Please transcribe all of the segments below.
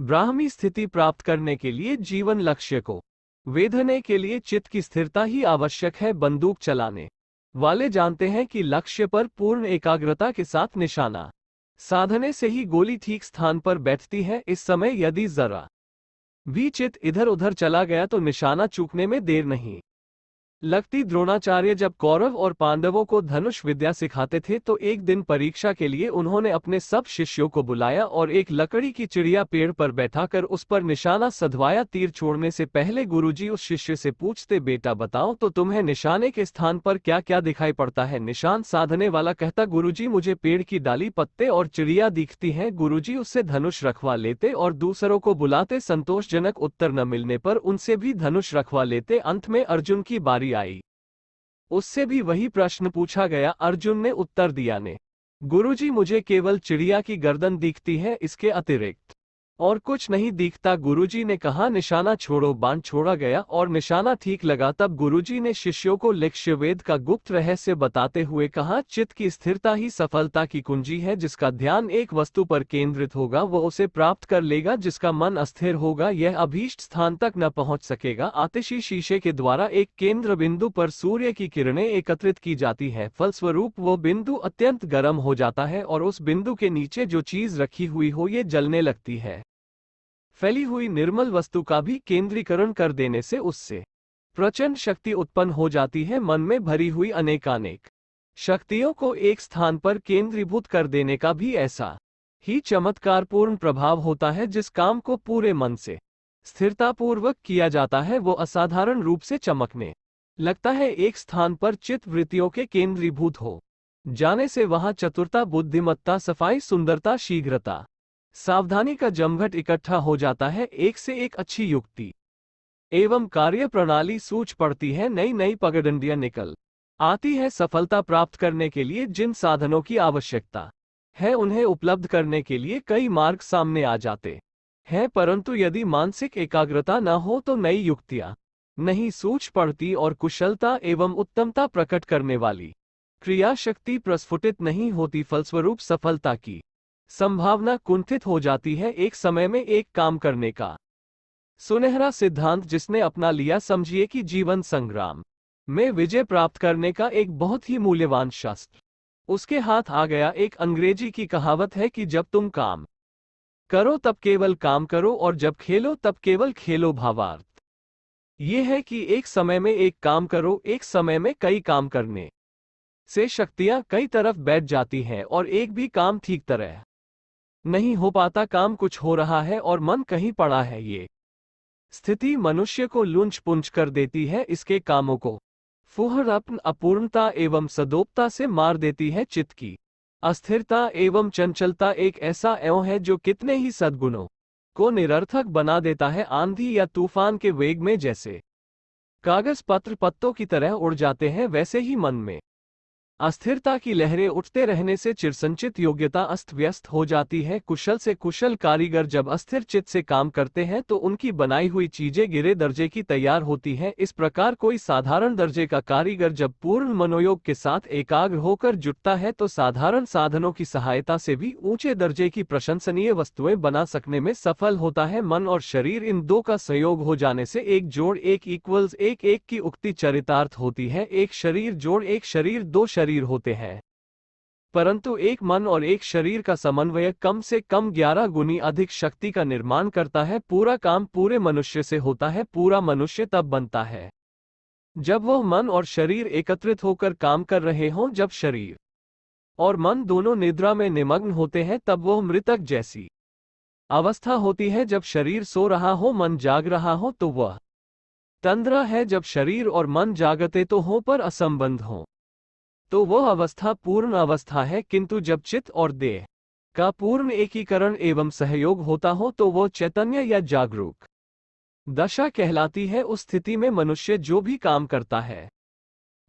ब्राह्मी स्थिति प्राप्त करने के लिए जीवन लक्ष्य को वेधने के लिए चित्त की स्थिरता ही आवश्यक है। बंदूक चलाने वाले जानते हैं कि लक्ष्य पर पूर्ण एकाग्रता के साथ निशाना साधने से ही गोली ठीक स्थान पर बैठती है। इस समय यदि जरा भी चित्त इधर उधर चला गया तो निशाना चूकने में देर नहीं लगती। द्रोणाचार्य जब कौरव और पांडवों को धनुष विद्या सिखाते थे तो एक दिन परीक्षा के लिए उन्होंने अपने सब शिष्यों को बुलाया और एक लकड़ी की चिड़िया पेड़ पर बैठाकर उस पर निशाना सधवाया। तीर छोड़ने से पहले गुरुजी उस शिष्य से पूछते, बेटा बताओ तो तुम्हें निशाने के स्थान पर क्या क्या दिखाई पड़ता है। निशान साधने वाला कहता, गुरुजी मुझे पेड़ की डाली, पत्ते और चिड़िया दिखती है। गुरुजी उससे धनुष रखवा लेते और दूसरों को बुलाते। संतोषजनक उत्तर न मिलने पर उनसे भी धनुष रखवा लेते। अंत में अर्जुन की बारी आई। उससे भी वही प्रश्न पूछा गया। अर्जुन ने उत्तर दिया, ने गुरुजी मुझे केवल चिड़िया की गर्दन दिखती है, इसके अतिरिक्त और कुछ नहीं दिखता। गुरुजी ने कहा निशाना छोड़ो। बाण छोड़ा गया और निशाना ठीक लगा। तब गुरुजी ने शिष्यों को लक्ष्यवेध का गुप्त रहस्य बताते हुए कहा, चित्त की स्थिरता ही सफलता की कुंजी है। जिसका ध्यान एक वस्तु पर केंद्रित होगा वो उसे प्राप्त कर लेगा। जिसका मन अस्थिर होगा यह अभीष्ट स्थान तक न पहुंच सकेगा। आतिशी शीशे के द्वारा एक केंद्र बिंदु पर सूर्य की किरणें एकत्रित की जाती है। फलस्वरूप वो बिंदु अत्यंत गर्म हो जाता है और उस बिंदु के नीचे जो चीज रखी हुई हो ये जलने लगती है। फैली हुई निर्मल वस्तु का भी केंद्रीकरण कर देने से उससे प्रचंड शक्ति उत्पन्न हो जाती है। मन में भरी हुई अनेकानेक शक्तियों को एक स्थान पर केंद्रीभूत कर देने का भी ऐसा ही चमत्कारपूर्ण प्रभाव होता है। जिस काम को पूरे मन से स्थिरतापूर्वक किया जाता है वो असाधारण रूप से चमकने लगता है। एक स्थान पर चित्त वृत्तियों के केंद्रीभूत हो जाने से वहां चतुरता, बुद्धिमत्ता, सफाई, सुंदरता, शीघ्रता, सावधानी का जमघट इकट्ठा हो जाता है। एक से एक अच्छी युक्ति एवं कार्य प्रणाली सूझ पड़ती है। नई नई पगडंडियां निकल आती है। सफलता प्राप्त करने के लिए जिन साधनों की आवश्यकता है उन्हें उपलब्ध करने के लिए कई मार्ग सामने आ जाते हैं। परंतु यदि मानसिक एकाग्रता न हो तो नई युक्तियां नहीं सूझ पड़ती और कुशलता एवं उत्तमता प्रकट करने वाली क्रिया शक्ति प्रस्फुटित नहीं होती। फलस्वरूप सफलता की संभावना कुंठित हो जाती है। एक समय में एक काम करने का सुनहरा सिद्धांत जिसने अपना लिया, समझिए कि जीवन संग्राम में विजय प्राप्त करने का एक बहुत ही मूल्यवान शस्त्र उसके हाथ आ गया। एक अंग्रेजी की कहावत है कि जब तुम काम करो तब केवल काम करो और जब खेलो तब केवल खेलो। भावार्थ ये है कि एक समय में एक काम करो। एक समय में कई काम करने से शक्तियां कई तरफ बैठ जाती हैं और एक भी काम ठीक तरह नहीं हो पाता। काम कुछ हो रहा है और मन कहीं पड़ा है। ये स्थिति मनुष्य को लुंच पुंज कर देती है। इसके कामों को फुहरत्न, अपूर्णता एवं सदोपता से मार देती है। चित्त की अस्थिरता एवं चंचलता एक ऐसा एवं है जो कितने ही सद्गुणों को निरर्थक बना देता है। आंधी या तूफान के वेग में जैसे कागज पत्र पत्तों की तरह उड़ जाते हैं वैसे ही मन में अस्थिरता की लहरें उठते रहने से चिरसंचित योग्यता अस्त व्यस्त हो जाती है। कुशल से कुशल कारीगर जब अस्थिर चित्त से काम करते हैं तो उनकी बनाई हुई चीजें गिरे दर्जे की तैयार होती हैं। इस प्रकार कोई साधारण दर्जे का कारीगर जब पूर्ण मनोयोग के साथ एकाग्र होकर जुटता है तो साधारण साधनों की सहायता से भी ऊंचे दर्जे की प्रशंसनीय वस्तुएं बना सकने में सफल होता है। मन और शरीर इन दो का संयोग हो जाने से एक जोड़ एक इक्वल्स एक एक की उक्ति चरितार्थ होती है। एक शरीर जोड़ एक शरीर दो शरीर होते हैं, परंतु एक मन और एक शरीर का समन्वय कम से कम 11 गुनी अधिक शक्ति का निर्माण करता है। पूरा काम पूरे मनुष्य से होता है। पूरा मनुष्य तब बनता है जब वह मन और शरीर एकत्रित होकर काम कर रहे हों। जब शरीर और मन दोनों निद्रा में निमग्न होते हैं तब वह मृतक जैसी अवस्था होती है। जब शरीर सो रहा हो, मन जाग रहा हो तो वह तंद्रा है। जब शरीर और मन जागते तो हो पर असंबंध हो तो वह अवस्था पूर्ण अवस्था है। किंतु जब चित्त और देह का पूर्ण एकीकरण एवं सहयोग होता हो तो वह चैतन्य या जागरूक दशा कहलाती है। उस स्थिति में मनुष्य जो भी काम करता है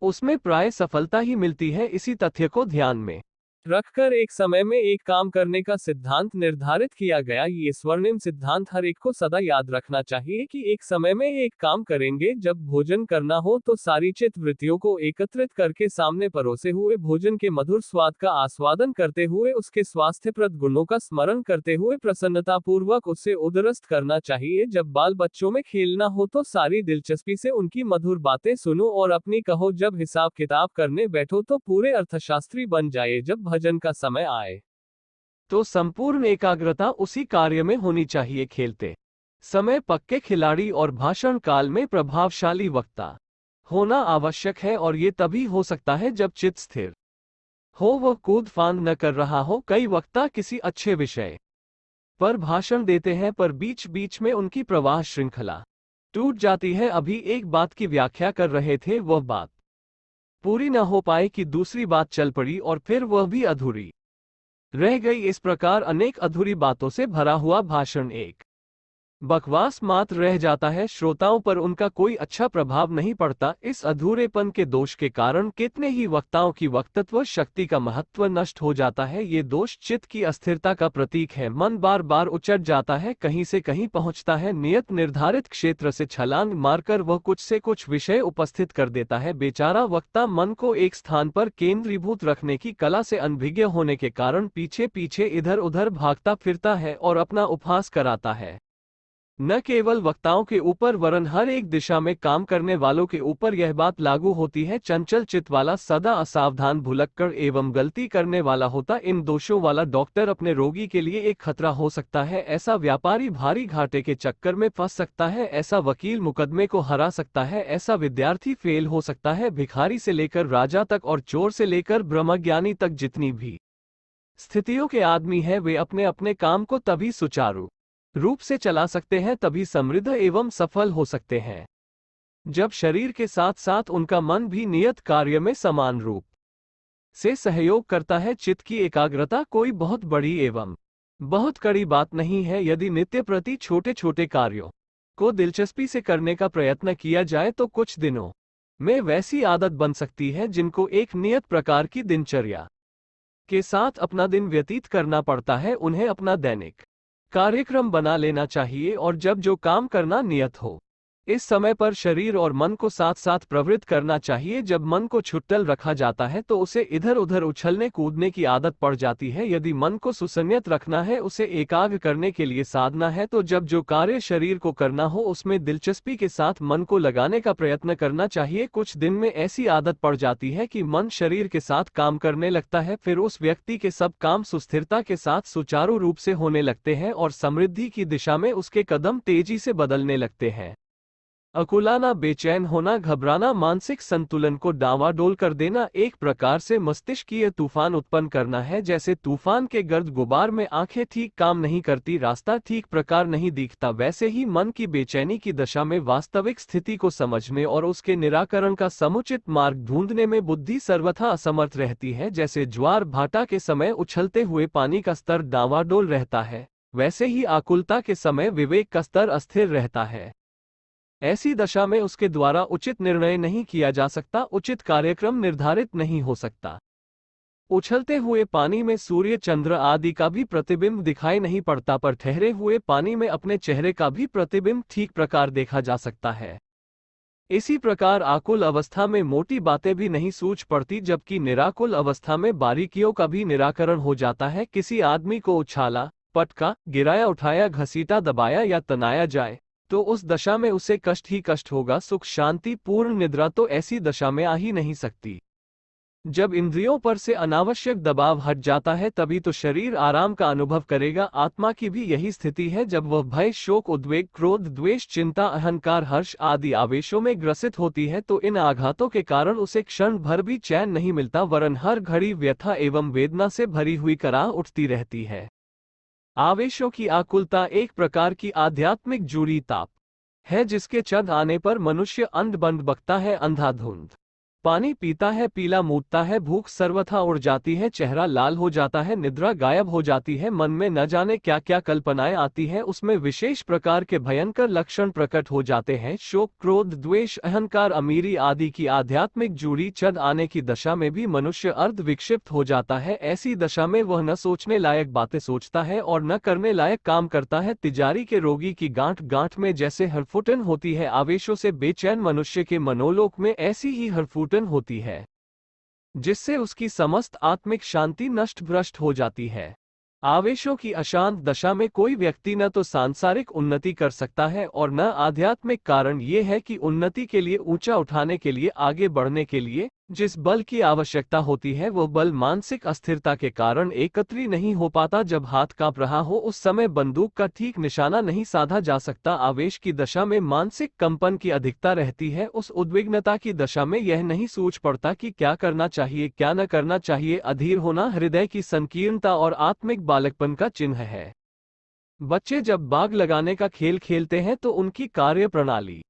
उसमें प्राय सफलता ही मिलती है। इसी तथ्य को ध्यान में रखकर एक समय में एक काम करने का सिद्धांत निर्धारित किया गया। ये स्वर्णिम सिद्धांत हर एक को सदा याद रखना चाहिए कि एक समय में एक काम करेंगे। जब भोजन करना हो तो सारी चित्त वृत्तियों को एकत्रित करके सामने परोसे हुए भोजन के मधुर स्वाद का आस्वादन करते हुए उसके स्वास्थ्यप्रद गुणों का स्मरण करते हुए प्रसन्नतापूर्वक उसे उदरस्त करना चाहिए। जब बाल बच्चों में खेलना हो तो सारी दिलचस्पी से उनकी मधुर बातें सुनो और अपनी कहो। जब हिसाब किताब करने बैठो तो पूरे अर्थशास्त्री बन जाए। जब भजन का समय आए तो संपूर्ण एकाग्रता उसी कार्य में होनी चाहिए। खेलते समय पक्के खिलाड़ी और भाषण काल में प्रभावशाली वक्ता होना आवश्यक है, और ये तभी हो सकता है जब चित्त स्थिर हो, वह कूद फांद न कर रहा हो। कई वक्ता किसी अच्छे विषय पर भाषण देते हैं पर बीच बीच में उनकी प्रवाह श्रृंखला टूट जाती है। अभी एक बात की व्याख्या कर रहे थे, वह बात पूरी न हो पाई कि दूसरी बात चल पड़ी और फिर वह भी अधूरी रह गई। इस प्रकार अनेक अधूरी बातों से भरा हुआ भाषण एक बकवास मात्र रह जाता है। श्रोताओं पर उनका कोई अच्छा प्रभाव नहीं पड़ता। इस अधूरेपन के दोष के कारण कितने ही वक्ताओं की वक्तृत्व शक्ति का महत्व नष्ट हो जाता है। ये दोष चित्त की अस्थिरता का प्रतीक है। मन बार बार उचट जाता है, कहीं से कहीं पहुंचता है। नियत निर्धारित क्षेत्र से छलांग मारकर वह कुछ से कुछ विषय उपस्थित कर देता है। बेचारा वक्ता मन को एक स्थान पर केंद्रीभूत रखने की कला से अनभिज्ञ होने के कारण पीछे पीछे इधर उधर भागता फिरता है और अपना उपहास कराता है। न केवल वक्ताओं के ऊपर वरन हर एक दिशा में काम करने वालों के ऊपर यह बात लागू होती है। चंचल चित्त वाला, सदा असावधान, भुलक्कड़ एवं गलती करने वाला होता इन दोषों वाला डॉक्टर अपने रोगी के लिए एक खतरा हो सकता है। ऐसा व्यापारी भारी घाटे के चक्कर में फंस सकता है। ऐसा वकील मुकदमे को हरा सकता है। ऐसा विद्यार्थी फेल हो सकता है। भिखारी से लेकर राजा तक और चोर से लेकर ब्रह्मज्ञानी तक जितनी भी स्थितियों के आदमी हैं, वे अपने अपने काम को तभी सुचारू रूप से चला सकते हैं, तभी समृद्ध एवं सफल हो सकते हैं, जब शरीर के साथ साथ उनका मन भी नियत कार्य में समान रूप से सहयोग करता है। चित्त की एकाग्रता कोई बहुत बड़ी एवं बहुत कड़ी बात नहीं है। यदि नित्य प्रति छोटे छोटे कार्यों को दिलचस्पी से करने का प्रयत्न किया जाए तो कुछ दिनों में वैसी आदत बन सकती है जिनको एक नियत प्रकार की दिनचर्या के साथ अपना दिन व्यतीत करना पड़ता है। उन्हें अपना दैनिक कार्यक्रम बना लेना चाहिए और जब जो काम करना नियत हो, इस समय पर शरीर और मन को साथ साथ प्रवृत्त करना चाहिए। जब मन को छुट्टल रखा जाता है तो उसे इधर उधर उछलने कूदने की आदत पड़ जाती है। यदि मन को सुसंयत रखना है, उसे एकाग्र करने के लिए साधना है, तो जब जो कार्य शरीर को करना हो उसमें दिलचस्पी के साथ मन को लगाने का प्रयत्न करना चाहिए। कुछ दिन में ऐसी आदत पड़ जाती है कि मन शरीर के साथ काम करने लगता है। फिर उस व्यक्ति के सब काम सुस्थिरता के साथ सुचारू रूप से होने लगते हैं और समृद्धि की दिशा में उसके कदम तेजी से बदलने लगते हैं। अकुलाना, बेचैन होना, घबराना, मानसिक संतुलन को डावाडोल कर देना, एक प्रकार से मस्तिष्कीय तूफान उत्पन्न करना है। जैसे तूफान के गर्द गुबार में आंखें ठीक काम नहीं करती, रास्ता ठीक प्रकार नहीं दिखता, वैसे ही मन की बेचैनी की दशा में वास्तविक स्थिति को समझने और उसके निराकरण का समुचित मार्ग ढूंढने में बुद्धि सर्वथा असमर्थ रहती है। जैसे ज्वार भाटा के समय उछलते हुए पानी का स्तर डावाडोल रहता है, वैसे ही आकुलता के समय विवेक का स्तर अस्थिर रहता है। ऐसी दशा में उसके द्वारा उचित निर्णय नहीं किया जा सकता, उचित कार्यक्रम निर्धारित नहीं हो सकता। उछलते हुए पानी में सूर्य, चंद्र आदि का भी प्रतिबिंब दिखाई नहीं पड़ता, पर ठहरे हुए पानी में अपने चेहरे का भी प्रतिबिंब ठीक प्रकार देखा जा सकता है। इसी प्रकार आकुल अवस्था में मोटी बातें भी नहीं सूझ पड़ती, जबकि निराकुल अवस्था में बारीकियों का भी निराकरण हो जाता है। किसी आदमी को उछाला, पटका, गिराया, उठाया, घसीटा, दबाया या तनाया जाए तो उस दशा में उसे कष्ट ही कष्ट होगा। सुख, शांति, पूर्ण निद्रा तो ऐसी दशा में आ ही नहीं सकती। जब इंद्रियों पर से अनावश्यक दबाव हट जाता है तभी तो शरीर आराम का अनुभव करेगा। आत्मा की भी यही स्थिति है। जब वह भय, शोक, उद्वेग, क्रोध, द्वेष, चिंता, अहंकार, हर्ष आदि आवेशों में ग्रसित होती है तो इन आघातों के कारण उसे क्षण भर भी चैन नहीं मिलता, वरन हर घड़ी व्यथा एवं वेदना से भरी हुई कराह उठती रहती है। आवेशों की आकुलता एक प्रकार की आध्यात्मिक जूरी ताप है, जिसके चढ़ आने पर मनुष्य अंध बंद बकता है, अंधाधुंध पानी पीता है, पीला मूतता है, भूख सर्वथा उड़ जाती है, चेहरा लाल हो जाता है, निद्रा गायब हो जाती है, मन में न जाने क्या क्या कल्पनाएं आती हैं, उसमें विशेष प्रकार के भयंकर लक्षण प्रकट हो जाते हैं। शोक, क्रोध, द्वेष, अहंकार, अमीरी आदि की आध्यात्मिक जूड़ी चढ़ आने की दशा में भी मनुष्य अर्ध विक्षिप्त हो जाता है। ऐसी दशा में वह न सोचने लायक बातें सोचता है और न करने लायक काम करता है। तिजारी के रोगी की गांठ गांठ में जैसे हरफुटन होती है, आवेशों से बेचैन मनुष्य के मनोलोक में ऐसी ही हरफुटन होती है, जिससे उसकी समस्त आत्मिक शांति नष्ट भ्रष्ट हो जाती है। आवेशों की अशांत दशा में कोई व्यक्ति न तो सांसारिक उन्नति कर सकता है और न आध्यात्मिक। कारण ये है कि उन्नति के लिए, ऊंचा उठाने के लिए, आगे बढ़ने के लिए जिस बल की आवश्यकता होती है वह बल मानसिक अस्थिरता के कारण एकत्रित नहीं हो पाता। जब हाथ कांप रहा हो उस समय बंदूक का ठीक निशाना नहीं साधा जा सकता। आवेश की दशा में मानसिक कंपन की अधिकता रहती है। उस उद्विग्नता की दशा में यह नहीं सूझ पड़ता कि क्या करना चाहिए, क्या न करना चाहिए। अधीर होना हृदय की संकीर्णता और आत्मिक बालकपन का चिन्ह है। बच्चे जब बाग लगाने का खेल खेलते हैं तो उनकी कार्य प्रणाली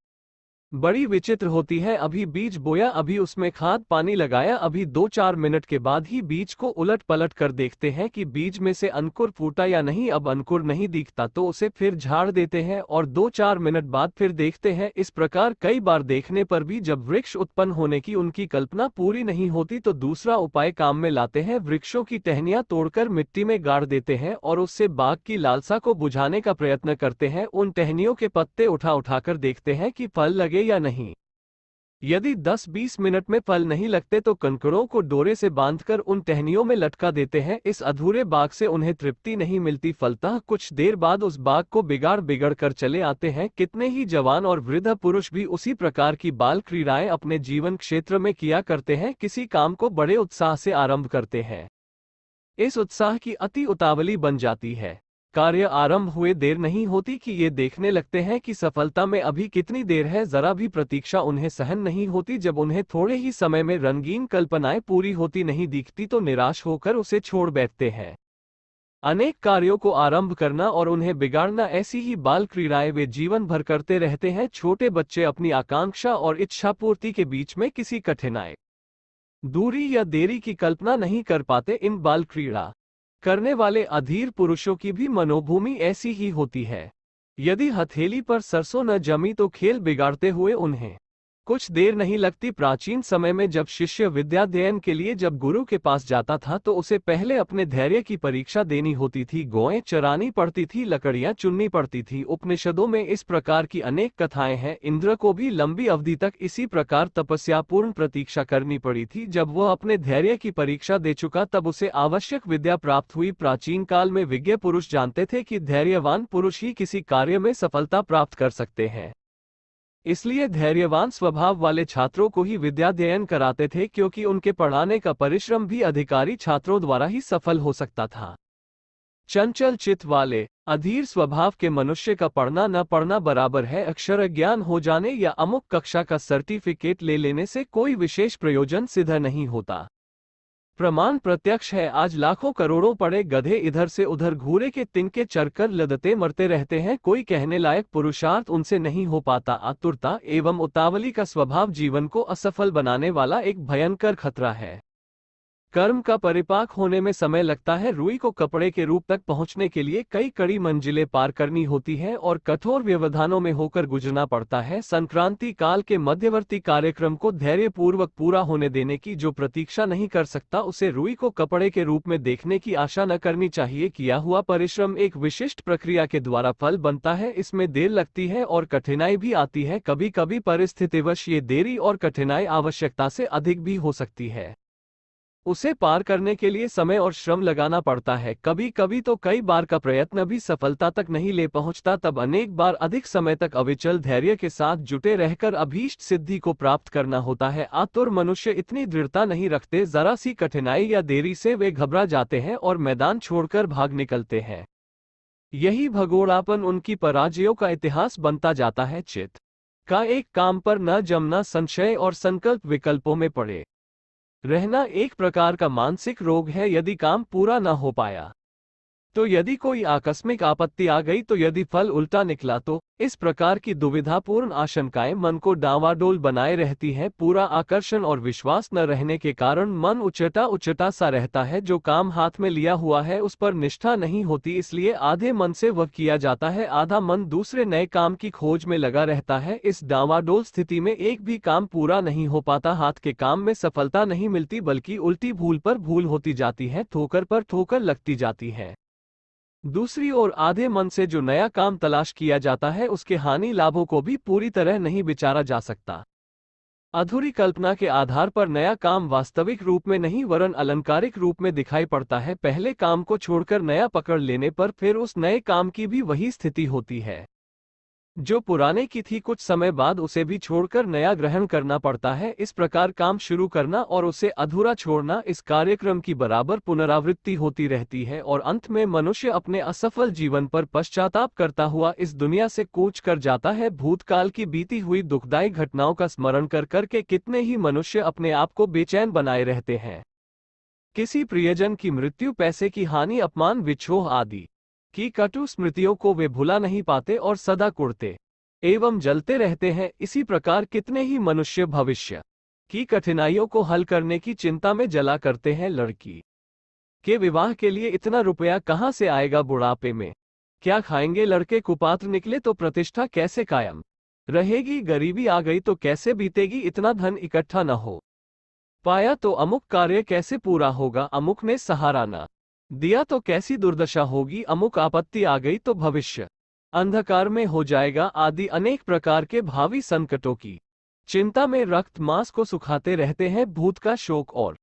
बड़ी विचित्र होती है। अभी बीज बोया, अभी उसमें खाद पानी लगाया, अभी 2-4 मिनट के बाद ही बीज को उलट पलट कर देखते हैं कि बीज में से अंकुर फूटा या नहीं। अब अंकुर नहीं दिखता तो उसे फिर झाड़ देते हैं और 2-4 मिनट बाद फिर देखते हैं। इस प्रकार कई बार देखने पर भी जब वृक्ष उत्पन्न होने की उनकी कल्पना पूरी नहीं होती तो दूसरा उपाय काम में लाते हैं। वृक्षों की टहनियां तोड़कर मिट्टी में गाड़ देते हैं और उससे बाग की लालसा को बुझाने का प्रयत्न करते हैं। उन टहनियों के पत्ते उठा उठाकर देखते हैं कि फल लगे या नहीं। यदि 10-20 मिनट में फल नहीं लगते तो कंकड़ों को डोरे से बांधकर उन टहनियों में लटका देते हैं। इस अधूरे बाग से उन्हें तृप्ति नहीं मिलती। फलतः कुछ देर बाद उस बाग को बिगाड़ कर चले आते हैं। कितने ही जवान और वृद्ध पुरुष भी उसी प्रकार की बाल क्रीड़ाएं अपने जीवन क्षेत्र में किया करते हैं। किसी काम को बड़े उत्साह से आरंभ करते हैं, इस उत्साह की अति उतावली बन जाती है। कार्य आरंभ हुए देर नहीं होती कि ये देखने लगते हैं कि सफलता में अभी कितनी देर है। जरा भी प्रतीक्षा उन्हें सहन नहीं होती। जब उन्हें थोड़े ही समय में रंगीन कल्पनाएं पूरी होती नहीं दिखती तो निराश होकर उसे छोड़ बैठते हैं। अनेक कार्यों को आरंभ करना और उन्हें बिगाड़ना, ऐसी ही बाल क्रीड़ाएं वे जीवन भर करते रहते हैं। छोटे बच्चे अपनी आकांक्षा और इच्छा पूर्ति के बीच में किसी कठिनाई, दूरी या देरी की कल्पना नहीं कर पाते। इन बाल क्रीड़ा करने वाले अधीर पुरुषों की भी मनोभूमि ऐसी ही होती है। यदि हथेली पर सरसों न जमी तो खेल बिगाड़ते हुए उन्हें कुछ देर नहीं लगती। प्राचीन समय में जब शिष्य विद्याध्ययन के लिए जब गुरु के पास जाता था तो उसे पहले अपने धैर्य की परीक्षा देनी होती थी। गौएं चरानी पड़ती थी, लकड़ियां चुननी पड़ती थी। उपनिषदों में इस प्रकार की अनेक कथाएं हैं। इंद्र को भी लंबी अवधि तक इसी प्रकार तपस्यापूर्ण प्रतीक्षा करनी पड़ी थी। जब वह अपने धैर्य की परीक्षा दे चुका तब उसे आवश्यक विद्या प्राप्त हुई। प्राचीन काल में विज्ञ पुरुष जानते थे कि धैर्यवान पुरुष ही किसी कार्य में सफलता प्राप्त कर सकते हैं। इसलिए धैर्यवान स्वभाव वाले छात्रों को ही विद्याध्ययन कराते थे, क्योंकि उनके पढ़ाने का परिश्रम भी अधिकारी छात्रों द्वारा ही सफल हो सकता था। चंचल चित्त वाले अधीर स्वभाव के मनुष्य का पढ़ना न पढ़ना बराबर है। अक्षर ज्ञान हो जाने या अमुक कक्षा का सर्टिफिकेट ले लेने से कोई विशेष प्रयोजन सिद्ध नहीं होता। प्रमाण प्रत्यक्ष है। आज लाखों करोड़ों पड़े गधे इधर से उधर घूरे के तिनके चरकर लदते मरते रहते हैं। कोई कहने लायक पुरुषार्थ उनसे नहीं हो पाता। आतुरता एवं उतावली का स्वभाव जीवन को असफल बनाने वाला एक भयंकर खतरा है। कर्म का परिपाक होने में समय लगता है। रुई को कपड़े के रूप तक पहुंचने के लिए कई कड़ी मंजिलें पार करनी होती हैं और कठोर व्यवधानों में होकर गुजरना पड़ता है। संक्रांति काल के मध्यवर्ती कार्यक्रम को धैर्यपूर्वक पूरा होने देने की जो प्रतीक्षा नहीं कर सकता उसे रुई को कपड़े के रूप में देखने की आशा न करनी चाहिए। किया हुआ परिश्रम एक विशिष्ट प्रक्रिया के द्वारा फल बनता है। इसमें देर लगती है और कठिनाई भी आती है। कभी कभी परिस्थितिवश ये देरी और कठिनाई आवश्यकता से अधिक भी हो सकती है। उसे पार करने के लिए समय और श्रम लगाना पड़ता है। कभी कभी तो कई बार का प्रयत्न भी सफलता तक नहीं ले पहुंचता। तब अनेक बार अधिक समय तक अविचल धैर्य के साथ जुटे रहकर अभीष्ट सिद्धि को प्राप्त करना होता है। आतुर मनुष्य इतनी दृढ़ता नहीं रखते। जरा सी कठिनाई या देरी से वे घबरा जाते हैं और मैदान छोड़कर भाग निकलते हैं। यही भगोड़ापन उनकी पराजयों का इतिहास बनता जाता है। चित्त का एक काम पर न जमना, संशय और संकल्प विकल्पों में पड़े रहना एक प्रकार का मानसिक रोग है। यदि काम पूरा न हो पाया तो यदि कोई आकस्मिक आपत्ति आ गई, तो यदि फल उल्टा निकला, तो इस प्रकार की दुविधापूर्ण आशंकाएं मन को डांवाडोल बनाए रहती हैं। पूरा आकर्षण और विश्वास न रहने के कारण मन उचटा उचटा सा रहता है। जो काम हाथ में लिया हुआ है उस पर निष्ठा नहीं होती, इसलिए आधे मन से वह किया जाता है, आधा मन दूसरे नए काम की खोज में लगा रहता है। इस डांवाडोल स्थिति में एक भी काम पूरा नहीं हो पाता, हाथ के काम में सफलता नहीं मिलती, बल्कि उल्टी भूल पर भूल होती जाती है, ठोकर पर ठोकर लगती जाती है। दूसरी ओर आधे मन से जो नया काम तलाश किया जाता है उसके हानि लाभों को भी पूरी तरह नहीं विचारा जा सकता। अधूरी कल्पना के आधार पर नया काम वास्तविक रूप में नहीं वरन अलंकारिक रूप में दिखाई पड़ता है। पहले काम को छोड़कर नया पकड़ लेने पर फिर उस नए काम की भी वही स्थिति होती है जो पुराने की थी, कुछ समय बाद उसे भी छोड़कर नया ग्रहण करना पड़ता है। इस प्रकार काम शुरू करना और उसे अधूरा छोड़ना, इस कार्यक्रम की बराबर पुनरावृत्ति होती रहती है और अंत में मनुष्य अपने असफल जीवन पर पश्चाताप करता हुआ इस दुनिया से कूच कर जाता है। भूतकाल की बीती हुई दुखदायी घटनाओं का स्मरण कर करके कितने ही मनुष्य अपने आप को बेचैन बनाए रहते हैं। किसी प्रियजन की मृत्यु, पैसे की हानि, अपमान, विछोह आदि की कटु स्मृतियों को वे भुला नहीं पाते और सदा कुढ़ते एवं जलते रहते हैं। इसी प्रकार कितने ही मनुष्य भविष्य की कठिनाइयों को हल करने की चिंता में जला करते हैं। लड़की के विवाह के लिए इतना रुपया कहाँ से आएगा, बुढ़ापे में क्या खाएंगे, लड़के कुपात्र निकले तो प्रतिष्ठा कैसे कायम रहेगी, गरीबी आ गई तो कैसे बीतेगी, इतना धन इकट्ठा न हो पाया तो अमुक कार्य कैसे पूरा होगा, अमुक ने सहारा न दिया तो कैसी दुर्दशा होगी, अमुक आपत्ति आ गई तो भविष्य अंधकार में हो जाएगा, आदि अनेक प्रकार के भावी संकटों की चिंता में रक्त मांस को सुखाते रहते हैं। भूत का शोक और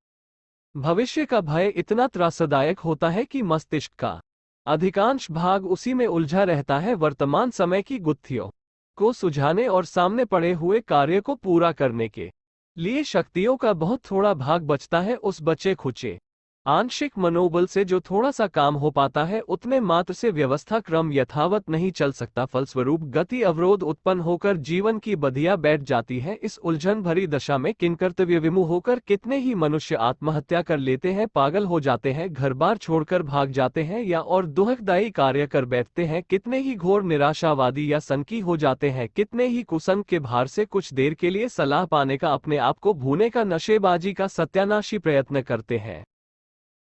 भविष्य का भय इतना त्रासदायक होता है कि मस्तिष्क का अधिकांश भाग उसी में उलझा रहता है। वर्तमान समय की गुत्थियों को सुझाने और सामने पड़े हुए कार्य को पूरा करने के लिए शक्तियों का बहुत थोड़ा भाग बचता है। उस बचे खुचे आंशिक मनोबल से जो थोड़ा सा काम हो पाता है, उतने मात्र से व्यवस्था क्रम यथावत नहीं चल सकता। फलस्वरूप गति अवरोध उत्पन्न होकर जीवन की बधिया बैठ जाती है। इस उलझन भरी दशा में किंकर्तव्य विमुख होकर कितने ही मनुष्य आत्महत्या कर लेते हैं, पागल हो जाते हैं, घर बार छोड़कर भाग जाते हैं या और दुखदायी कार्य कर बैठते हैं। कितने ही घोर निराशावादी या संकी हो जाते हैं। कितने ही कुसंग के भार से कुछ देर के लिए सलाह पाने का, अपने आप को भूने का, नशेबाजी का सत्यानाशी प्रयत्न करते हैं।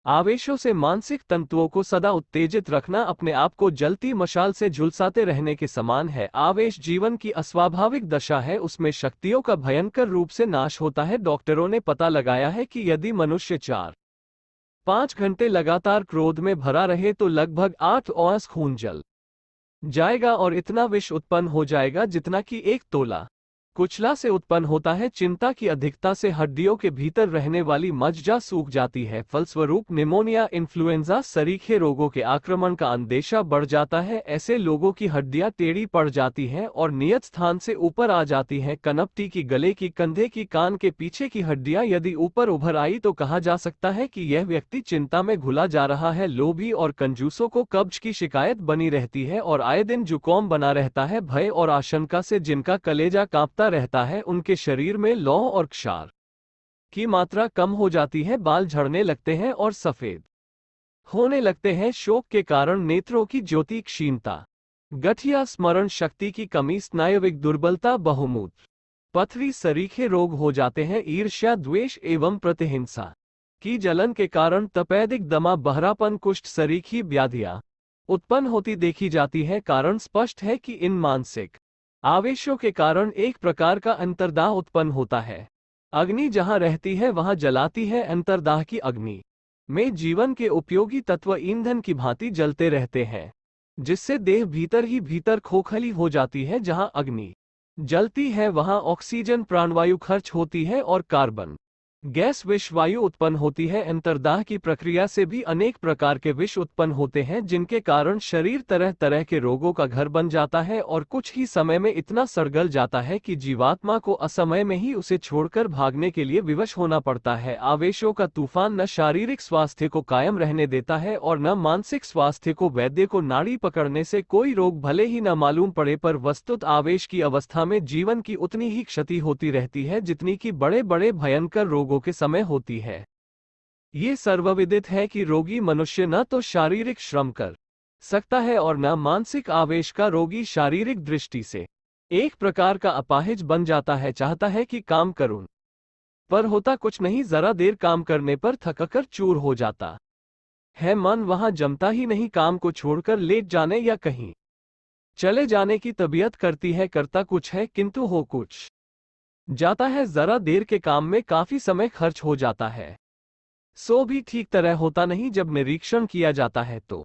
आवेशों से मानसिक तंतुओं को सदा उत्तेजित रखना अपने आप को जलती मशाल से झुलसाते रहने के समान है। आवेश जीवन की अस्वाभाविक दशा है, उसमें शक्तियों का भयंकर रूप से नाश होता है। डॉक्टरों ने पता लगाया है कि यदि मनुष्य 4-5 घंटे लगातार क्रोध में भरा रहे तो लगभग 8 औंस खून जल जाएगा और इतना विष उत्पन्न हो जाएगा जितना कि 1 तोला कुचला से उत्पन्न होता है। चिंता की अधिकता से हड्डियों के भीतर रहने वाली मज्जा सूख जाती है। फलस्वरूप निमोनिया, इन्फ्लुएंजा, सरीखे रोगों के आक्रमण का अंदेशा बढ़ जाता है। ऐसे लोगों की हड्डियां टेढ़ी पड़ जाती हैं और नियत स्थान से ऊपर आ जाती हैं। कनपटी की, गले की, कंधे की, कान के पीछे की हड्डियां यदि ऊपर उभर आई तो कहा जा सकता है कि यह व्यक्ति चिंता में घुला जा रहा है। लोभी और कंजूसों को कब्ज की शिकायत बनी रहती है और आए दिन जुकाम बना रहता है। भय और आशंका से जिनका कलेजा कांपता रहता है, उनके शरीर में लौह और क्षार की मात्रा कम हो जाती है, बाल झड़ने लगते हैं और सफेद होने लगते हैं। शोक के कारण नेत्रों की ज्योति क्षीणता, गठिया, स्मरण शक्ति की कमी, स्नायुविक दुर्बलता, बहुमूत्र, पथरी, सरीखे रोग हो जाते हैं। ईर्ष्या, द्वेष एवं प्रतिहिंसा की जलन के कारण तपेदिक, दमा, बहरापन, कुष्ठ, सरीखी व्याधियां उत्पन्न होती देखी जाती है। कारण स्पष्ट है कि इन मानसिक आवेशों के कारण एक प्रकार का अंतर्दाह उत्पन्न होता है। अग्नि जहां रहती है वहां जलाती है। अंतर्दाह की अग्नि में जीवन के उपयोगी तत्व ईंधन की भांति जलते रहते हैं, जिससे देह भीतर ही भीतर खोखली हो जाती है। जहां अग्नि जलती है वहां ऑक्सीजन प्राणवायु खर्च होती है और कार्बन गैस विष वायु उत्पन्न होती है। अंतर्दाह की प्रक्रिया से भी अनेक प्रकार के विष उत्पन्न होते हैं, जिनके कारण शरीर तरह तरह के रोगों का घर बन जाता है और कुछ ही समय में इतना सड़गल जाता है कि जीवात्मा को असमय में ही उसे छोड़कर भागने के लिए विवश होना पड़ता है। आवेशों का तूफान न शारीरिक स्वास्थ्य को कायम रहने देता है और न मानसिक स्वास्थ्य को। वैद्य को नाड़ी पकड़ने से कोई रोग भले ही न मालूम पड़े, पर वस्तुत आवेश की अवस्था में जीवन की उतनी ही क्षति होती रहती है जितनी कि बड़े बड़े भयंकर रोगों के समय होती है। ये सर्वविदित है कि रोगी मनुष्य न तो शारीरिक श्रम कर सकता है और न मानसिक आवेश का रोगी शारीरिक दृष्टि से एक प्रकार का अपाहिज बन जाता है, चाहता है कि काम करूं, पर होता कुछ नहीं, जरा देर काम करने पर थककर चूर हो जाता है। मन वहां जमता ही नहीं, काम को छोड़कर लेट जाने या कहीं चले जाने की तबीयत करती है। करता कुछ है किंतु हो कुछ जाता है। जरा देर के काम में काफी समय खर्च हो जाता है। सो भी ठीक तरह होता नहीं। जब निरीक्षण किया जाता है तो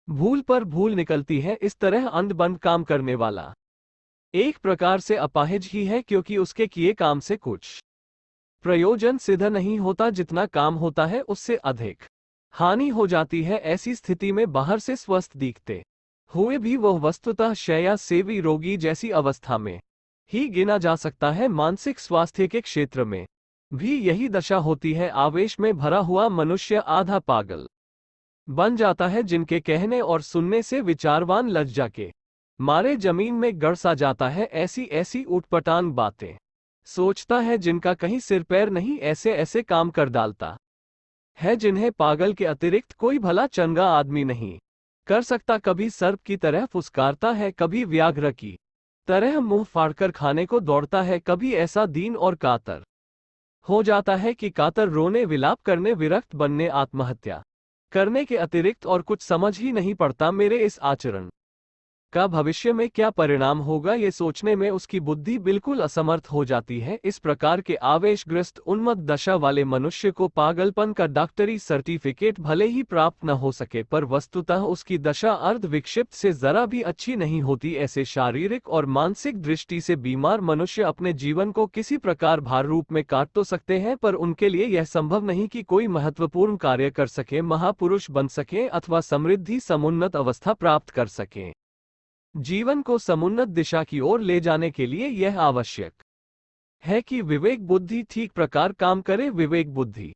भूल पर भूल निकलती है। इस तरह अंध बंद काम करने वाला एक प्रकार से अपाहिज ही है, क्योंकि उसके किए काम से कुछ प्रयोजन सिद्ध नहीं होता। जितना काम होता है उससे अधिक हानि हो जाती है। ऐसी स्थिति में बाहर से स्वस्थ दिखते हुए भी वह वस्तुतः शय्या सेवी रोगी जैसी अवस्था में ही गिना जा सकता है। मानसिक स्वास्थ्य के क्षेत्र में भी यही दशा होती है। आवेश में भरा हुआ मनुष्य आधा पागल बन जाता है, जिनके कहने और सुनने से विचारवान लज्जा के मारे जमीन में गड़ सा जाता है। ऐसी ऐसी उटपटांग बातें सोचता है जिनका कहीं सिर पैर नहीं। ऐसे ऐसे काम कर डालता है जिन्हें पागल के अतिरिक्त कोई भला चंगा आदमी नहीं कर सकता। कभी सर्प की तरह फुसकारता है, कभी व्याघ्र की तरह मुंह फाड़कर खाने को दौड़ता है, कभी ऐसा दीन और कातर हो जाता है कि कातर रोने, विलाप करने, विरक्त बनने, आत्महत्या करने के अतिरिक्त और कुछ समझ ही नहीं पड़ता। मेरे इस आचरण का भविष्य में क्या परिणाम होगा, ये सोचने में उसकी बुद्धि बिल्कुल असमर्थ हो जाती है। इस प्रकार के आवेशग्रस्त उन्मत्त दशा वाले मनुष्य को पागलपन का डॉक्टरी सर्टिफिकेट भले ही प्राप्त न हो सके, पर वस्तुतः उसकी दशा अर्ध विक्षिप्त से जरा भी अच्छी नहीं होती। ऐसे शारीरिक और मानसिक दृष्टि से बीमार मनुष्य अपने जीवन को किसी प्रकार भार रूप में काट तो सकते हैं, पर उनके लिए यह संभव नहीं कि कोई महत्वपूर्ण कार्य कर सके, महापुरुष बन सके अथवा समृद्धि समुन्नत अवस्था प्राप्त कर सके। जीवन को समुन्नत दिशा की ओर ले जाने के लिए यह आवश्यक है कि विवेक बुद्धि ठीक प्रकार काम करे। विवेक बुद्धि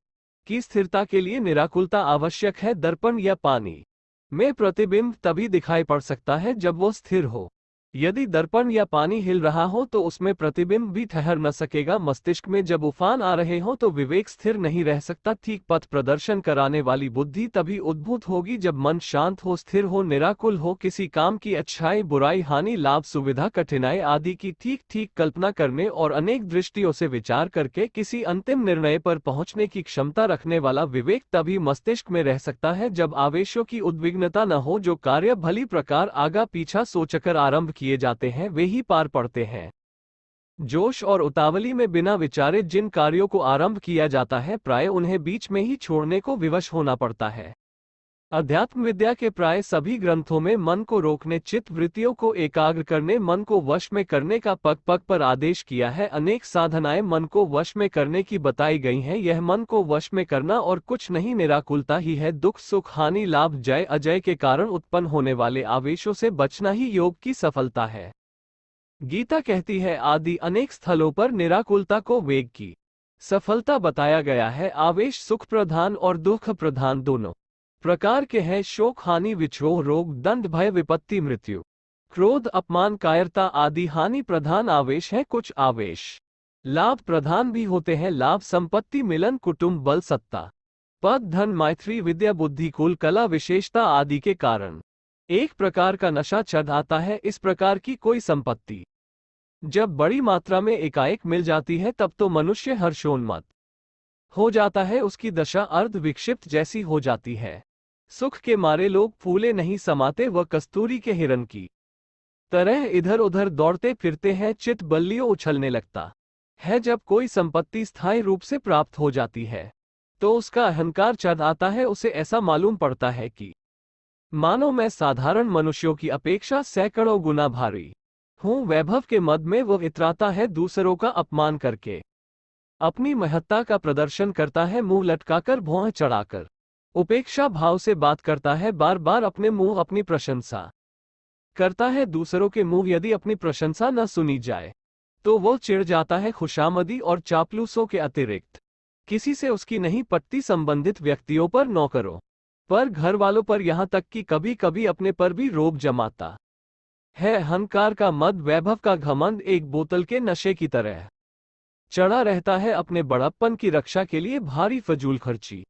की स्थिरता के लिए निराकुलता आवश्यक है। दर्पण या पानी में प्रतिबिंब तभी दिखाई पड़ सकता है जब वो स्थिर हो। यदि दर्पण या पानी हिल रहा हो तो उसमें प्रतिबिंब भी ठहर न सकेगा। मस्तिष्क में जब उफान आ रहे हो तो विवेक स्थिर नहीं रह सकता। ठीक पथ प्रदर्शन कराने वाली बुद्धि तभी उद्भूत होगी जब मन शांत हो, स्थिर हो, निराकुल हो। किसी काम की अच्छाई, बुराई, हानि, लाभ, सुविधा, कठिनाई आदि की ठीक ठीक कल्पना करने और अनेक दृष्टियों से विचार करके किसी अंतिम निर्णय पर पहुंचने की क्षमता रखने वाला विवेक तभी मस्तिष्क में रह सकता है जब आवेशों की उद्विग्नता न हो। जो कार्य भली प्रकार आगा पीछा सोचकर आरंभ किए जाते हैं वे ही पार पड़ते हैं। जोश और उतावली में बिना विचारे जिन कार्यों को आरंभ किया जाता है, प्राय उन्हें बीच में ही छोड़ने को विवश होना पड़ता है। अध्यात्म विद्या के प्राय सभी ग्रंथों में मन को रोकने, चित्त वृत्तियों को एकाग्र करने, मन को वश में करने का पग पग पर आदेश किया है। अनेक साधनाएं मन को वश में करने की बताई गई हैं। यह मन को वश में करना और कुछ नहीं, निराकुलता ही है। दुख, सुख, हानि, लाभ, जय अजय के कारण उत्पन्न होने वाले आवेशों से बचना ही योग की सफलता है। गीता कहती है, आदि अनेक स्थलों पर निराकुलता को वेग की सफलता बताया गया है। आवेश सुख प्रधान और दुख प्रधान दोनों प्रकार के हैं। शोक, हानि, विक्षोभ, रोग, दंड, भय, विपत्ति, मृत्यु, क्रोध, अपमान, कायरता आदि हानि प्रधान आवेश हैं। कुछ आवेश लाभ प्रधान भी होते हैं। लाभ, संपत्ति, मिलन, कुटुंब, बल, सत्ता, पद, धन, मैत्री, विद्या, बुद्धि, कुल, कला, विशेषता आदि के कारण एक प्रकार का नशा चढ़ आता है। इस प्रकार की कोई संपत्ति जब बड़ी मात्रा में एकाएक मिल जाती है तब तो मनुष्य हर्षोन्मत्त हो जाता है। उसकी दशा अर्ध विक्षिप्त जैसी हो जाती है। सुख के मारे लोग फूले नहीं समाते, वह कस्तूरी के हिरन की तरह इधर उधर दौड़ते फिरते हैं। चित्त बल्लियों उछलने लगता है। जब कोई संपत्ति स्थायी रूप से प्राप्त हो जाती है तो उसका अहंकार चढ़ आता है। उसे ऐसा मालूम पड़ता है कि मानो मैं साधारण मनुष्यों की अपेक्षा सैकड़ों गुना भारी हूं। वैभव के मद में वह इतराता है, दूसरों का अपमान करके अपनी महत्ता का प्रदर्शन करता है। मुंह लटकाकर, भौं चढ़ाकर उपेक्षा भाव से बात करता है। बार बार अपने मुंह अपनी प्रशंसा करता है। दूसरों के मुंह यदि अपनी प्रशंसा न सुनी जाए तो वो चिढ़ जाता है। खुशामदी और चापलूसों के अतिरिक्त किसी से उसकी नहीं पटती। संबंधित व्यक्तियों पर, नौकरों पर, घर वालों पर, यहां तक कि कभी कभी अपने पर भी रोब जमाता है। अहंकार का मद, वैभव का घमंड एक बोतल के नशे की तरह चढ़ा रहता है। अपने बड़प्पन की रक्षा के लिए भारी फजूल खर्ची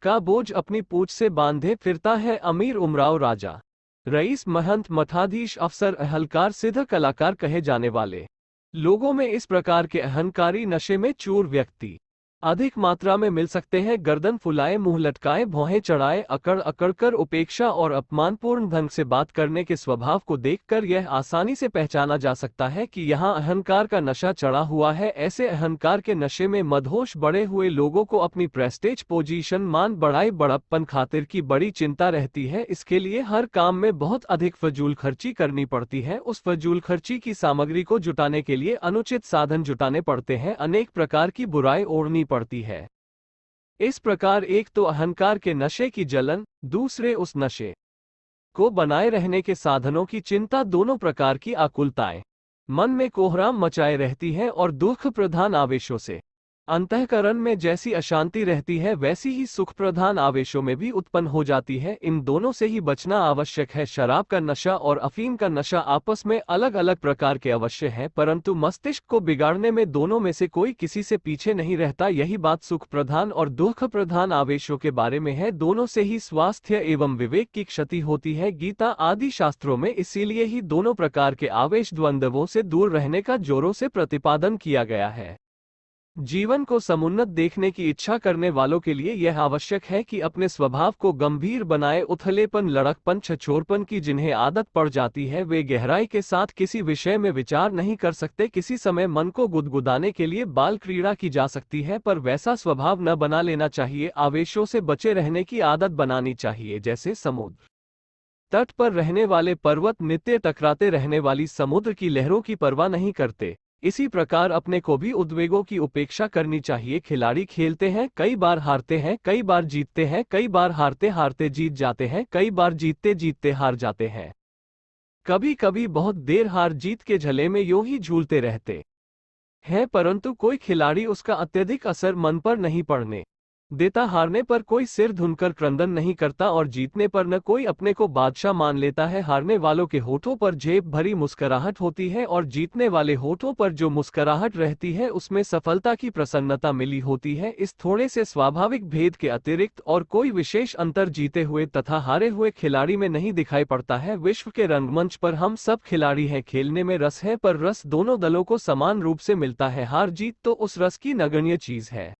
का बोझ अपनी पूंछ से बांधे फिरता है। अमीर उमराव राजा रईस, महंत, मठाधीश, अफसर, अहलकार, सिद्ध, कलाकार कहे जाने वाले लोगों में इस प्रकार के अहंकारी नशे में चूर व्यक्ति अधिक मात्रा में मिल सकते हैं। गर्दन फुलाए, मुंह लटकाए, भौहें चढ़ाए, अकड़ अकड़ कर उपेक्षा और अपमानपूर्ण ढंग से बात करने के स्वभाव को देखकर यह आसानी से पहचाना जा सकता है कि यहाँ अहंकार का नशा चढ़ा हुआ है। ऐसे अहंकार के नशे में मदहोश बड़े हुए लोगों को अपनी प्रेस्टेज, पोजीशन, मान बढ़ाई, बड़प्पन खातिर की बड़ी चिंता रहती है। इसके लिए हर काम में बहुत अधिक फजूल खर्ची करनी पड़ती है। उस फजूल खर्ची की सामग्री को जुटाने के लिए अनुचित साधन जुटाने पड़ते हैं, अनेक प्रकार की बुराई ओढ़नी पड़ती है। इस प्रकार एक तो अहंकार के नशे की जलन, दूसरे उस नशे को बनाए रहने के साधनों की चिंता, दोनों प्रकार की आकुलताएं मन में कोहराम मचाए रहती हैं और दुख प्रधान आवेशों से अंतःकरण में जैसी अशांति रहती है वैसी ही सुख प्रधान आवेशों में भी उत्पन्न हो जाती है। इन दोनों से ही बचना आवश्यक है। शराब का नशा और अफीम का नशा आपस में अलग अलग प्रकार के अवश्य हैं, परंतु मस्तिष्क को बिगाड़ने में दोनों में से कोई किसी से पीछे नहीं रहता। यही बात सुख प्रधान और दुख प्रधान आवेशों के बारे में है। दोनों से ही स्वास्थ्य एवं विवेक की क्षति होती है। गीता आदि शास्त्रों में इसीलिए ही दोनों प्रकार के आवेश द्वंद्वों से दूर रहने का जोरों से प्रतिपादन किया गया है। जीवन को समुन्नत देखने की इच्छा करने वालों के लिए यह आवश्यक है कि अपने स्वभाव को गंभीर बनाए। उथलेपन, लड़कपन, छछोरपन की जिन्हें आदत पड़ जाती है वे गहराई के साथ किसी विषय में विचार नहीं कर सकते। किसी समय मन को गुदगुदाने के लिए बाल क्रीड़ा की जा सकती है, पर वैसा स्वभाव न बना लेना चाहिए। आवेशों से बचे रहने की आदत बनानी चाहिए। जैसे समुद्र तट पर रहने वाले पर्वत नित्य टकराते रहने वाली समुद्र की लहरों की परवाह नहीं करते, इसी प्रकार अपने को भी उद्वेगों की उपेक्षा करनी चाहिए। खिलाड़ी खेलते हैं, कई बार हारते हैं, कई बार जीतते हैं, कई बार हारते हारते जीत जाते हैं, कई बार जीतते जीतते हार जाते हैं। कभी कभी बहुत देर हार जीत के झले में यूं ही झूलते रहते हैं, परंतु कोई खिलाड़ी उसका अत्यधिक असर मन पर नहीं पड़ने देता। हारने पर कोई सिर धुनकर क्रंदन नहीं करता और जीतने पर न कोई अपने को बादशाह मान लेता है। हारने वालों के होठों पर जेब भरी मुस्कुराहट होती है और जीतने वाले होठों पर जो मुस्कुराहट रहती है उसमें सफलता की प्रसन्नता मिली होती है। इस थोड़े से स्वाभाविक भेद के अतिरिक्त और कोई विशेष अंतर जीते हुए तथा हारे हुए खिलाड़ी में नहीं दिखाई पड़ता है। विश्व के रंगमंच पर हम सब खिलाड़ी हैं, खेलने में रस है, पर रस दोनों दलों को समान रूप से मिलता है। हार जीत तो उस रस की नगण्य चीज है।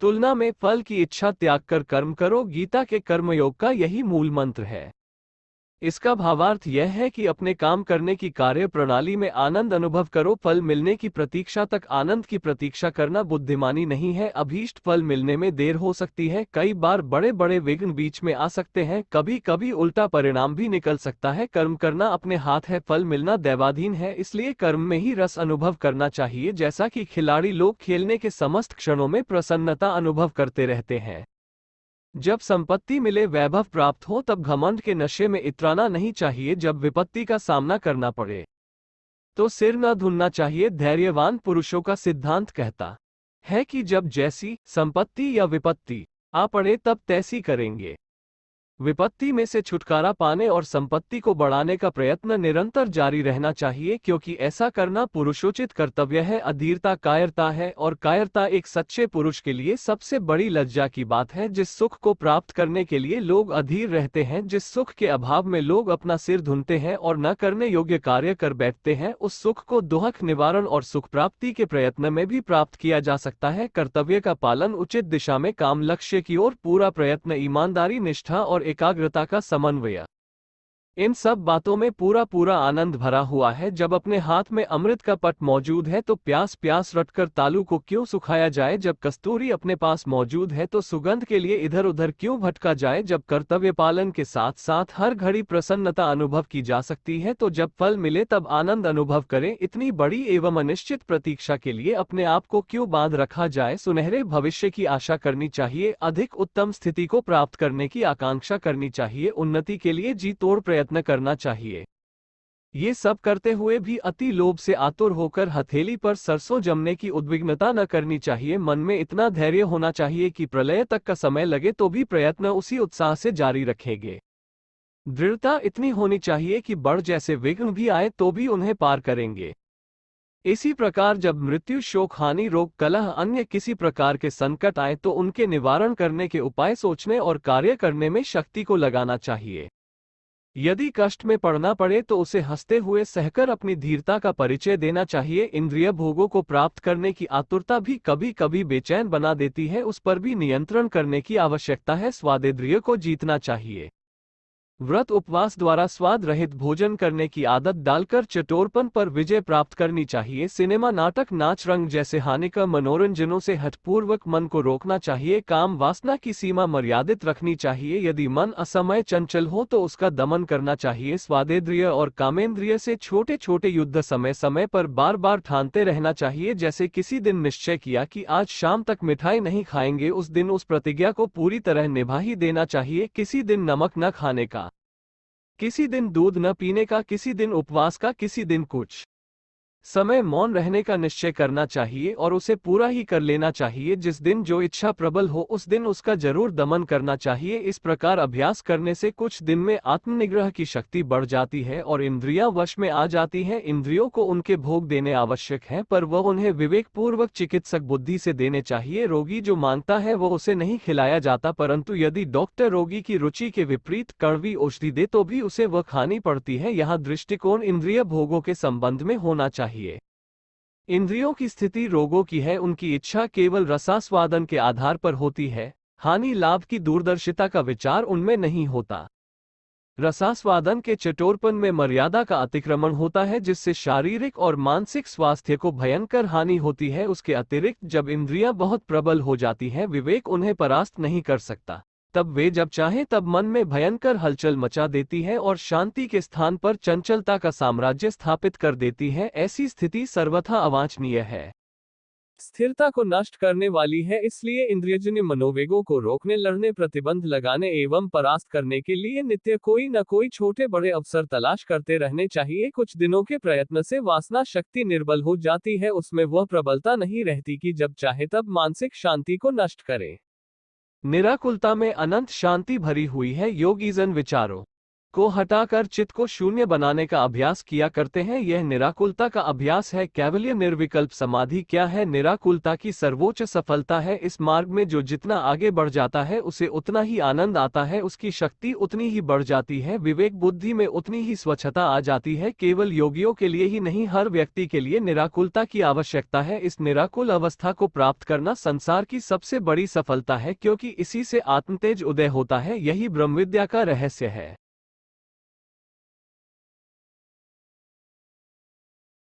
तुलना में फल की इच्छा त्याग कर कर्म करो, गीता के कर्मयोग का यही मूल मंत्र है। इसका भावार्थ यह है कि अपने काम करने की कार्य प्रणाली में आनंद अनुभव करो। फल मिलने की प्रतीक्षा तक आनंद की प्रतीक्षा करना बुद्धिमानी नहीं है। अभीष्ट फल मिलने में देर हो सकती है, कई बार बड़े बड़े विघ्न बीच में आ सकते हैं, कभी कभी उल्टा परिणाम भी निकल सकता है। कर्म करना अपने हाथ है, फल मिलना दैवाधीन है, इसलिए कर्म में ही रस अनुभव करना चाहिए। जैसा कि खिलाड़ी लोग खेलने के समस्त क्षणों में प्रसन्नता अनुभव करते रहते हैं। जब संपत्ति मिले, वैभव प्राप्त हो, तब घमंड के नशे में इतराना नहीं चाहिए। जब विपत्ति का सामना करना पड़े तो सिर न धुनना चाहिए। धैर्यवान पुरुषों का सिद्धांत कहता है कि जब जैसी संपत्ति या विपत्ति आ पड़े तब तैसी करेंगे। विपत्ति में से छुटकारा पाने और संपत्ति को बढ़ाने का प्रयत्न निरंतर जारी रहना चाहिए, क्योंकि ऐसा करना पुरुषोचित कर्तव्य है। अधीरता कायरता है और कायरता एक सच्चे पुरुष के लिए सबसे बड़ी लज्जा की बात है। जिस सुख को प्राप्त करने के लिए लोग अधीर रहते हैं, जिस सुख के अभाव में लोग अपना सिर धुनते हैं और न करने योग्य कार्य कर बैठते हैं, उस सुख को दुहक निवारण और सुख प्राप्ति के प्रयत्न में भी प्राप्त किया जा सकता है। कर्तव्य का पालन, उचित दिशा में काम, लक्ष्य की ओर पूरा प्रयत्न, ईमानदारी, निष्ठा और एकाग्रता का समन्वय, इन सब बातों में पूरा पूरा आनंद भरा हुआ है। जब अपने हाथ में अमृत का पट मौजूद है तो प्यास प्यास रटकर तालू को क्यों सुखाया जाए। जब कस्तूरी अपने पास मौजूद है तो सुगंध के लिए इधर उधर क्यों भटका जाए। जब कर्तव्य पालन के साथ साथ हर घड़ी प्रसन्नता अनुभव की जा सकती है, तो जब फल मिले तब आनंद अनुभव करें। इतनी बड़ी एवं अनिश्चित प्रतीक्षा के लिए अपने आप को क्यों बांध रखा जाए। सुनहरे भविष्य की आशा करनी चाहिए, अधिक उत्तम स्थिति को प्राप्त करने की आकांक्षा करनी चाहिए, उन्नति के लिए जी तोड़ प्रयत्न करना चाहिए। ये सब करते हुए भी अति लोभ से आतुर होकर हथेली पर सरसों जमने की उद्विग्नता न करनी चाहिए। मन में इतना धैर्य होना चाहिए कि प्रलय तक का समय लगे तो भी प्रयत्न उसी उत्साह से जारी रखेंगे। दृढ़ता इतनी होनी चाहिए कि बढ़ जैसे विघ्न भी आए तो भी उन्हें पार करेंगे। इसी प्रकार जब मृत्यु, शोक, हानि, रोग, कलह, अन्य किसी प्रकार के संकट आए तो उनके निवारण करने के उपाय सोचने और कार्य करने में शक्ति को लगाना चाहिए। यदि कष्ट में पड़ना पड़े तो उसे हंसते हुए सहकर अपनी धीरता का परिचय देना चाहिए। इंद्रिय भोगों को प्राप्त करने की आतुरता भी कभी कभी बेचैन बना देती है, उस पर भी नियंत्रण करने की आवश्यकता है। स्वादेंद्रिय को जीतना चाहिए। व्रत उपवास द्वारा स्वाद रहित भोजन करने की आदत डालकर चटोरपन पर विजय प्राप्त करनी चाहिए। सिनेमा, नाटक, नाच, रंग जैसे हानिकर मनोरंजनों से हठपूर्वक मन को रोकना चाहिए। काम वासना की सीमा मर्यादित रखनी चाहिए। यदि मन असमय चंचल हो तो उसका दमन करना चाहिए। स्वादेंद्रिय और कामेंद्रिय से छोटे छोटे युद्ध समय समय पर बार बार ठानते रहना चाहिए। जैसे किसी दिन निश्चय किया कि आज शाम तक मिठाई नहीं खाएंगे, उस दिन उस प्रतिज्ञा को पूरी तरह निभा ही देना चाहिए। किसी दिन नमक न खाने का, किसी दिन दूध न पीने का, किसी दिन उपवास का, किसी दिन कुछ समय मौन रहने का निश्चय करना चाहिए और उसे पूरा ही कर लेना चाहिए। जिस दिन जो इच्छा प्रबल हो उस दिन उसका जरूर दमन करना चाहिए। इस प्रकार अभ्यास करने से कुछ दिन में आत्मनिग्रह की शक्ति बढ़ जाती है और इंद्रियां वश में आ जाती हैं। इंद्रियों को उनके भोग देने आवश्यक है, पर वह उन्हें विवेकपूर्वक चिकित्सक बुद्धि से देने चाहिए। रोगी जो मांगता है वह उसे नहीं खिलाया जाता, परंतु यदि डॉक्टर रोगी की रुचि के विपरीत कड़वी औषधि दे तो भी उसे वह खानी पड़ती है। यहाँ दृष्टिकोण इंद्रिय भोगों के संबंध में होना चाहिए। इंद्रियों की स्थिति रोगों की है, उनकी इच्छा केवल रसास्वादन के आधार पर होती है। हानि लाभ की दूरदर्शिता का विचार उनमें नहीं होता। रसास्वादन के चटोरपन में मर्यादा का अतिक्रमण होता है, जिससे शारीरिक और मानसिक स्वास्थ्य को भयंकर हानि होती है। उसके अतिरिक्त जब इंद्रियां बहुत प्रबल हो जाती हैं, विवेक उन्हें परास्त नहीं कर सकता। तब वे जब चाहे तब मन में भयंकर हलचल मचा देती है और शांति के स्थान पर चंचलता का साम्राज्य स्थापित कर देती है। ऐसी स्थिति सर्वथा अवांछनीय है, स्थिरता को नष्ट करने वाली है। इसलिए इंद्रियजन्य मनोवेगों को रोकने, लड़ने, प्रतिबंध लगाने एवं परास्त करने के लिए नित्य कोई न कोई छोटे बड़े अवसर तलाश करते रहने चाहिए। कुछ दिनों के प्रयत्न से वासना शक्ति निर्बल हो जाती है, उसमें वह प्रबलता नहीं रहती कि जब चाहे तब मानसिक शांति को नष्ट करे। निराकुलता में अनंत शांति भरी हुई है। योगीजन विचारों को हटाकर चित्त को शून्य बनाने का अभ्यास किया करते हैं। यह निराकुलता का अभ्यास है। केवल्य निर्विकल्प समाधि क्या है? निराकुलता की सर्वोच्च सफलता है। इस मार्ग में जो जितना आगे बढ़ जाता है उसे उतना ही आनंद आता है, उसकी शक्ति उतनी ही बढ़ जाती है, विवेक बुद्धि में उतनी ही स्वच्छता आ जाती है। केवल योगियों के लिए ही नहीं, हर व्यक्ति के लिए निराकुलता की आवश्यकता है। इस निराकुल अवस्था को प्राप्त करना संसार की सबसे बड़ी सफलता है, क्योंकि इसी से आत्मतेज उदय होता है। यही ब्रह्मविद्या का रहस्य है।